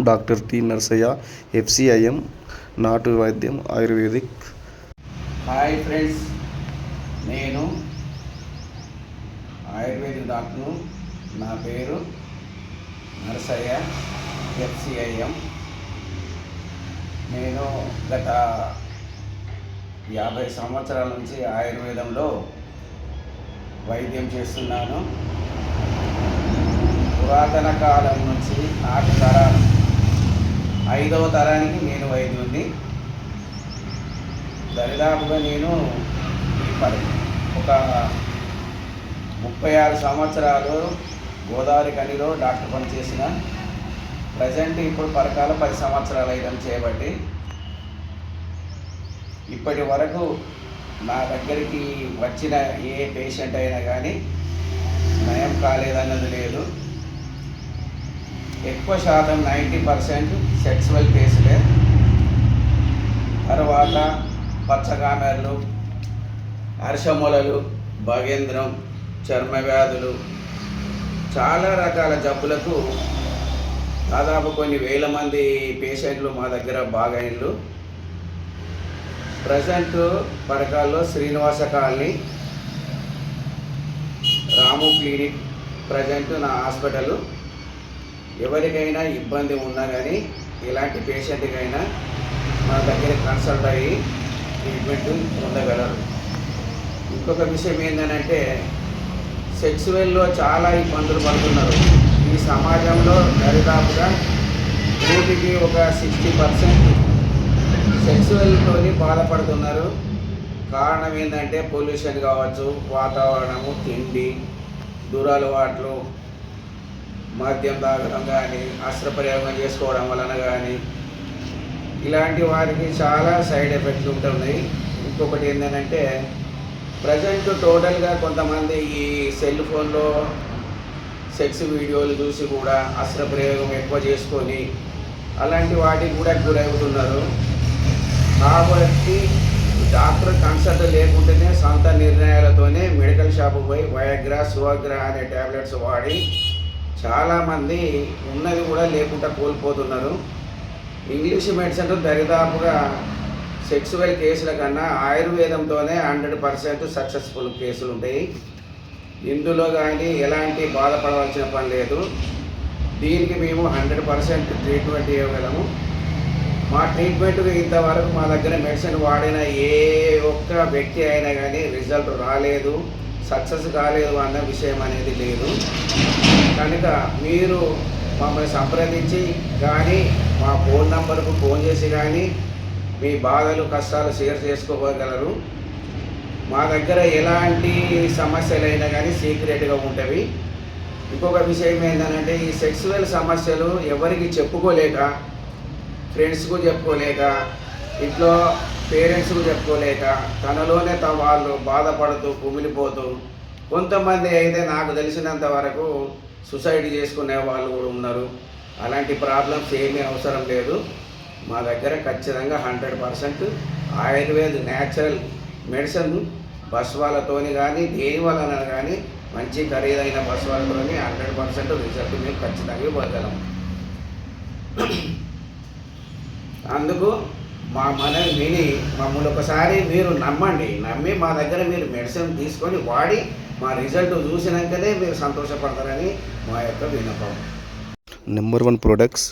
Doctor T Narsaiah, FCIM, నాటు వైద్యం ayurvedic. Hi friends, నేను ఆయుర్వేదిక్ డాక్టర్ను. నా పేరు నర్సయ్య, FCIM. నేను గత 50 సంవత్సరాల నుంచి ఆయుర్వేదంలో వైద్యం చేస్తున్నాను. పురాతన కాలం నుంచి 4 తరాలు, 5వ తరానికి నేను వైద్యుడిని. దరిదాపుగా నేను ఒక 36 సంవత్సరాలు గోదావరి కనిలో డాక్టర్ పనిచేసిన. ప్రజెంట్ ఇప్పుడు పరకాల 10 సంవత్సరాలు అయితం చేయబట్టి ఇప్పటి వరకు నా దగ్గరికి వచ్చిన ఏ పేషెంట్ అయినా కానీ నయం కాలేదన్నది లేదు. ఎక్కువ శాతం 90% సెక్సువల్ కేసులే. తర్వాత పచ్చగామెర్లు, అర్షమొలలు, భగేంద్రం, చర్మ వ్యాధులు, చాలా రకాల జబ్బులకు దాదాపు కొన్ని వేల మంది పేషెంట్లు మా దగ్గర బాగైన్లు. ప్రజెంట్ పరకాల్లో శ్రీనివాస కాలనీ, రాము క్లినిక్ ప్రజెంట్ నా హాస్పిటల్. ఎవరికైనా ఇబ్బంది ఉన్నా కానీ ఎలాంటి పేషెంట్కైనా మన దగ్గర కన్సల్ట్ అయ్యి ట్రీట్మెంట్ పొందగలరు. ఇంకొక విషయం ఏంటంటే, సెక్సువల్లో చాలా ఇబ్బందులు పడుతున్నారు. ఈ సమాజంలో దరిదాపుగా 100కి ఒక 60% సెక్సువల్తోని బాధపడుతున్నారు. కారణం ఏంటంటే పొల్యూషన్ కావచ్చు, వాతావరణము, తిండి, దురలవాట్లు, మద్యం తాగడం కానీ, అస్త్రప్రయోగం చేసుకోవడం వలన కానీ ఇలాంటి వారికి చాలా సైడ్ ఎఫెక్ట్స్ ఉంటున్నాయి. ఇంకొకటి ఏంటంటే, ప్రజెంట్ టోటల్గా కొంతమంది ఈ సెల్ ఫోన్లో సెక్స్ వీడియోలు చూసి కూడా అస్త్రప్రయోగం ఎక్కువ చేసుకొని అలాంటి వాటికి కూడా గురవుతున్నారు. కాబట్టి డాక్టర్ కన్సల్ట్ లేకుంటేనే సొంత నిర్ణయాలతోనే మెడికల్ షాపు పోయి వయాగ్రా, సువాగ్రా అనే ట్యాబ్లెట్స్ వాడి చాలామంది ఉన్నది కూడా లేకుండా కోల్పోతున్నారు. ఇంగ్లీష్ మెడిసిన్ దరిదాపుగా సెక్సువల్ కేసుల కన్నా ఆయుర్వేదంతోనే 100% సక్సెస్ఫుల్ కేసులు ఉంటాయి. ఇందులో కానీ ఎలాంటి బాధపడవలసిన పని లేదు. దీనికి మేము 100% ట్రీట్మెంట్ ఇవ్వగలము. మా ట్రీట్మెంట్కి ఇంతవరకు మా దగ్గర మెడిసిన్ వాడిన ఏ ఒక్క వ్యక్తి అయినా కానీ రిజల్ట్ రాలేదు, సక్సెస్ కాలేదు అన్న విషయం అనేది లేదు. కనుక మీరు మమ్మల్ని సంప్రదించి కానీ మా ఫోన్ నంబర్కు ఫోన్ చేసి కానీ మీ బాధలు, కష్టాలు షేర్ చేసుకోగలరు. మా దగ్గర ఎలాంటి సమస్యలైనా కానీ సీక్రెట్గా ఉంటాయి. ఇంకొక విషయం ఏంటంటే, ఈ సెక్సువల్ సమస్యలు ఎవరికి చెప్పుకోలేక, ఫ్రెండ్స్కు చెప్పుకోలేక, ఇంట్లో పేరెంట్స్కు చెప్పుకోలేక తనలోనే వాళ్ళు బాధపడుతూ కుమిలిపోతూ, కొంతమంది అయితే నాకు తెలిసినంత వరకు సూసైడ్ చేసుకునే వాళ్ళు కూడా ఉన్నారు. అలాంటి ప్రాబ్లమ్స్ ఏమీ అవసరం లేదు. మా దగ్గర ఖచ్చితంగా 100% ఆయుర్వేద న్యాచురల్ మెడిసిన్ బస్వాలతోని కానీ దేని వలన కానీ మంచి ఖరీదైన బస్వాలతోని 100% రిజల్ట్ మేము ఖచ్చితంగా ఇవ్వగలం. అందుకు మా మనవి విని మమ్మల్ని ఒకసారి మీరు నమ్మి మా దగ్గర మీరు మెడిసిన్ తీసుకొని వాడి మా రిజల్ట్ చూసినాకనే మీరు సంతోషపడతారని మా యొక్క విన్నపం. Number 1 products